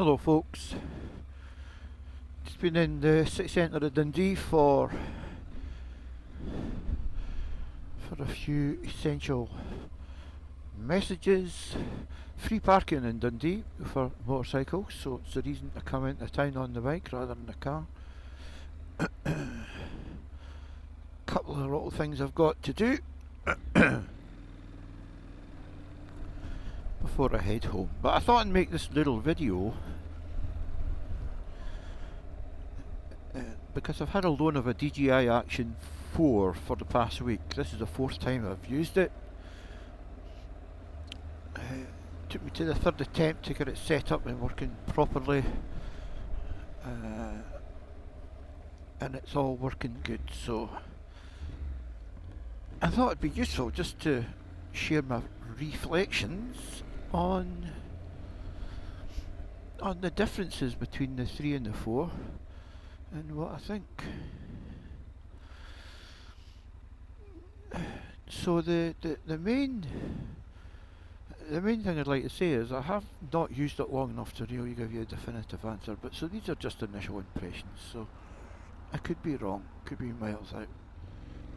Hello folks, just been in the city centre of Dundee for a few essential messages. Free parking in Dundee for motorcycles, so it's the reason to come into town on the bike rather than the car. Couple of little things I've got to do before I head home, but I thought I'd make this little video because I've had a loan of a DJI Action 4 for the past week. This is the fourth time I've used it. Took me to the third attempt to get it set up and working properly, and it's all working good, so I thought it'd be useful just to share my reflections on the differences between the 3 and the 4 and what I think. So the main thing I'd like to say is I have not used it long enough to really give you a definitive answer, but so these are just initial impressions, so I could be wrong, could be miles out.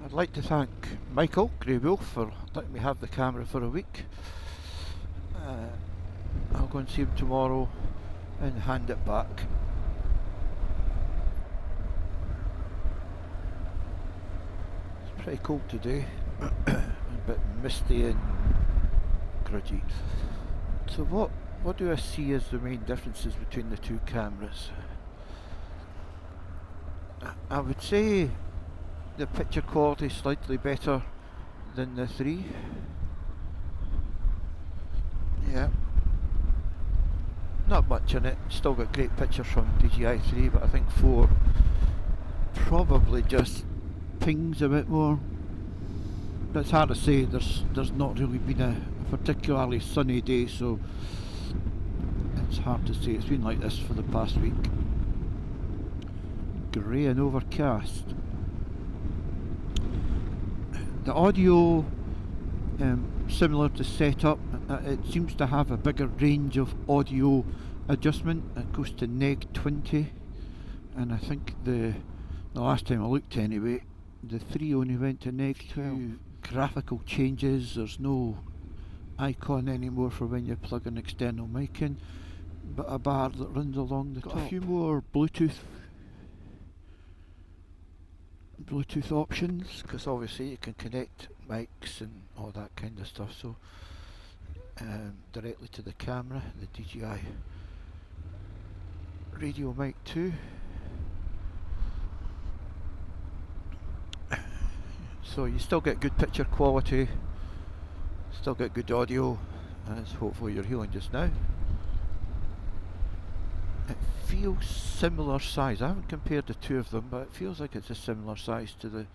I'd like to thank Michael, GreyWolf, for letting me have the camera for a week. I'll go and see him tomorrow and hand it back. It's pretty cold today, a bit misty and grudgy. So what do I see as the main differences between the two cameras? I would say the picture quality is slightly better than the 3. Yeah, not much in it, still got great pictures from DJI 3, but I think 4 probably just pings a bit more. But it's hard to say, there's not really been a particularly sunny day, so it's hard to say. It's been like this for the past week. Grey and overcast. The audio, similar to setup, it seems to have a bigger range of audio adjustment. It goes to -20, and I think the last time I looked anyway, the 3 only went to -12. Graphical changes, there's no icon anymore for when you plug an external mic in, but a bar that runs along the top. A few more Bluetooth options, because obviously you can connect mics and all that kind of stuff, so directly to the camera, the DJI Radio Mic 2. So you still get good picture quality, still get good audio, as hopefully you're hearing just now. It feels similar size. I haven't compared the 2 of them, but it feels like it's a similar size to the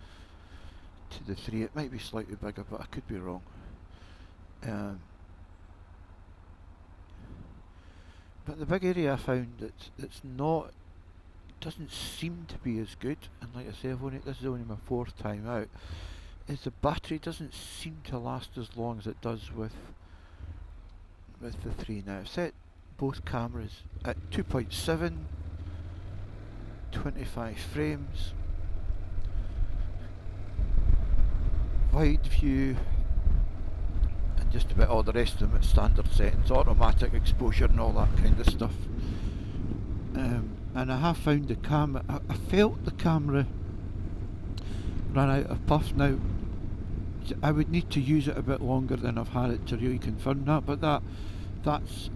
3. It might be slightly bigger, but I could be wrong. But the big area I found that's not, doesn't seem to be as good, and like I say, this is only my 4th time out, is the battery doesn't seem to last as long as it does with the 3. Now I've set both cameras at 2.7, 25 frames, wide view, and just about all the rest of them at standard settings, automatic exposure and all that kind of stuff. And I have found the camera, I felt the camera ran out of puff. Now I would need to use it a bit longer than I've had it to really confirm that, but that's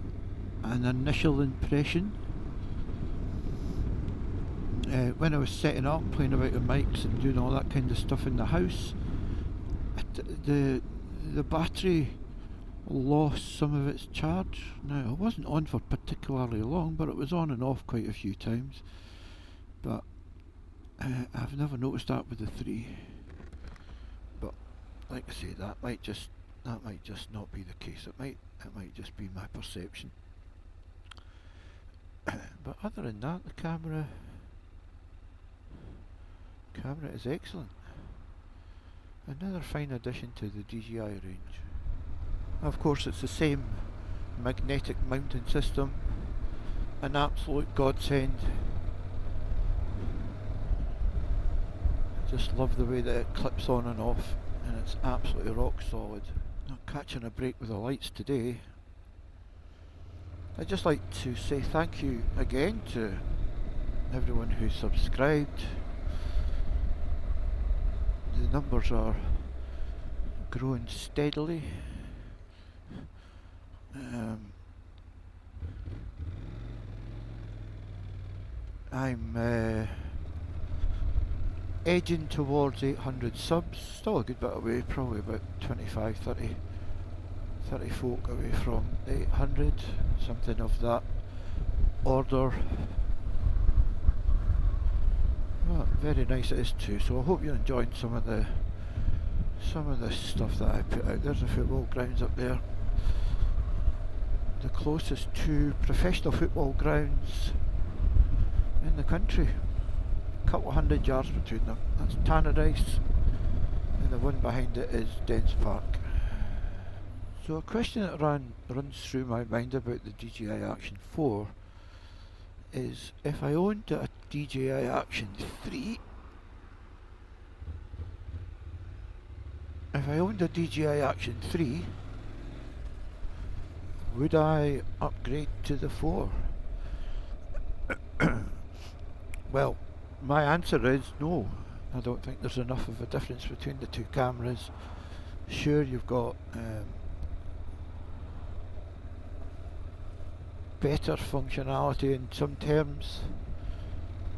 an initial impression. When I was setting up, playing about with mics and doing all that kind of stuff in the house, the battery lost some of its charge. Now it wasn't on for particularly long, but it was on and off quite a few times. But I've never noticed that with the 3. But like I say, that might just not be the case. It might just be my perception. But other than that, the camera is excellent. Another fine addition to the DJI range. Of course, it's the same magnetic mounting system an absolute godsend. Just love the way that it clips on and off, and it's absolutely rock solid. Not catching a break with the lights today. I'd just like to say thank you again to everyone who subscribed. The numbers are growing steadily. I'm edging towards 800 subs, still a good bit away, probably about 25, 30 folk away from 800, something of that order. Well, very nice it is too, so I hope you're enjoying some of the stuff that I put out. There's the football grounds up there, the closest to professional football grounds in the country. A couple of 100 yards between them. That's Tannadice, and the one behind it is Dens Park. So a question that runs through my mind about the DJI Action 4 is, if I owned a DJI Action 3, would I upgrade to the 4? Well, my answer is no. I don't think there's enough of a difference between the two cameras. Sure, you've got better functionality in some terms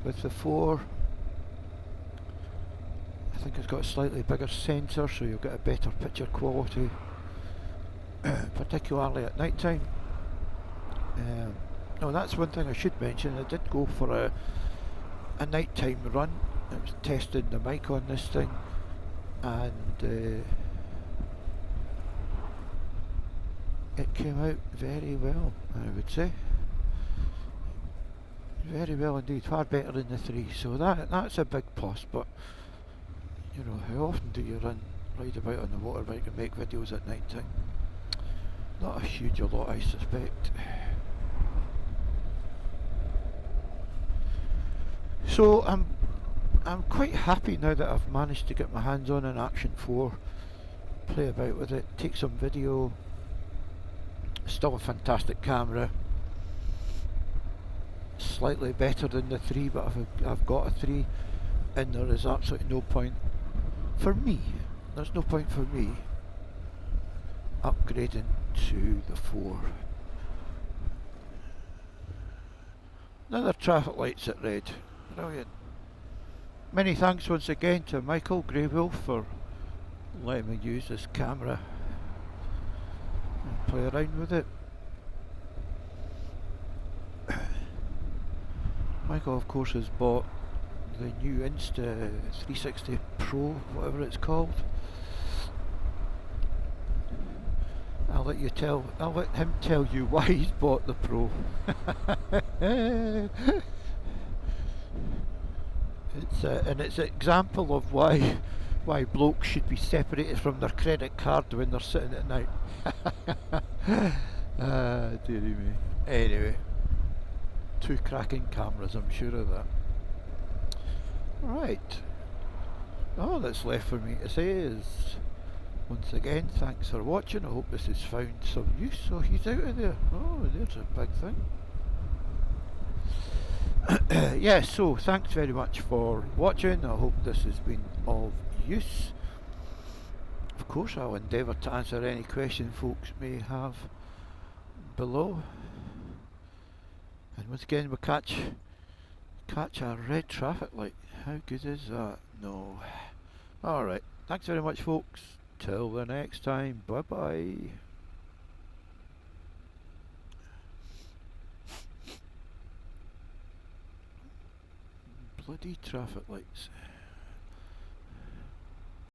with the 4. I think it's got a slightly bigger sensor, so you'll get a better picture quality, particularly at night time. No, that's one thing I should mention. I did go for a nighttime run. I was testing the mic on this thing, and it came out very well, I would say. Very well indeed, far better than the 3, so that's a big plus. But you know, how often do you ride about on the motorbike and make videos at night time? Not a huge lot, I suspect. So I'm quite happy now that I've managed to get my hands on an Action 4, play about with it, take some video. Still a fantastic camera, slightly better than the 3, but I've got a 3, and there is absolutely no point for me, upgrading to the 4. Another traffic lights at red. Brilliant. Many thanks once again to Michael GreyWolf for letting me use this camera and play around with it. Michael, of course, has bought the new Insta360 Pro, whatever it's called. I'll let him tell you why he's bought the Pro. It's an example of why blokes should be separated from their credit card when they're sitting at night. Dearie me. Anyway, two cracking cameras, I'm sure of that. Right. All that's left for me to say is, once again, thanks for watching. I hope this has found some use. So he's out of there. Oh, there's a big thing. Yeah, so thanks very much for watching. I hope this has been of use. Of course, I'll endeavour to answer any question folks may have below. And once again, we'll catch a red traffic light. How good is that? No. Alright, thanks very much folks. Till the next time, bye bye. Bloody traffic lights.